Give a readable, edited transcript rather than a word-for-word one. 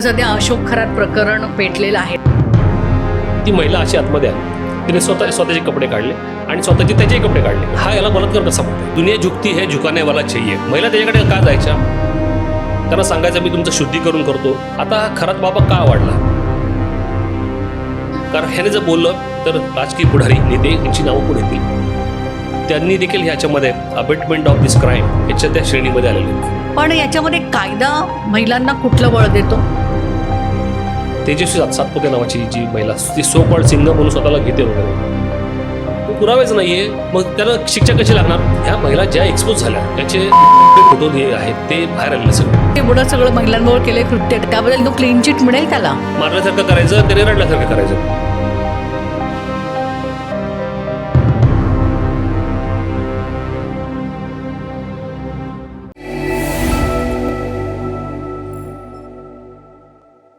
सध्या अशोक खरात प्रकरण पेटलेलं आहे. ती महिला अशी आतमध्ये आली, तिने स्वतःचे कपडे काढले आणि स्वतःचे त्याचेही कपडे काढले. हा याला बलात्कार कसा म्हणतो? दुनिया झुकती है झुकाने वाला चाहिए. महिला त्याच्याकडे का जायच्या? त्यांना सांगायचं मी तुमचं शुद्धीकरण करतो. आता हा खरात बाबा का वाढला? कारण ह्याने जर बोललं तर राजकीय पुढारी नेते यांची नावं पुढे येतील. त्यांनी देखील ह्याच्यामध्ये अबेटमेंट ऑफ दिस क्राईम ह्याच्या त्या श्रेणीमध्ये आलेले आहेत. पण याच्यामध्ये कायदा महिलांना कुठलं बळ देतो? तेजस्वी सातपुते नावाची जी महिला ती सो कॉल्ड सिंग म्हणून स्वतःला घेते वगैरे, पुरावेच नाहीये, मग त्याला शिक्षा कशी लागणार? ह्या महिला ज्या एक्सपोज झाल्या त्याचे फोटो जे आहेत ते बाहेर आलेले सगळे. एवढं सगळं महिलांबरोबर केले कृत्य, त्याबद्दल तो क्लीन चिट मिळेल त्याला? मारल्यासारखं करायचं, त्याने रडल्यासारखं करायचं.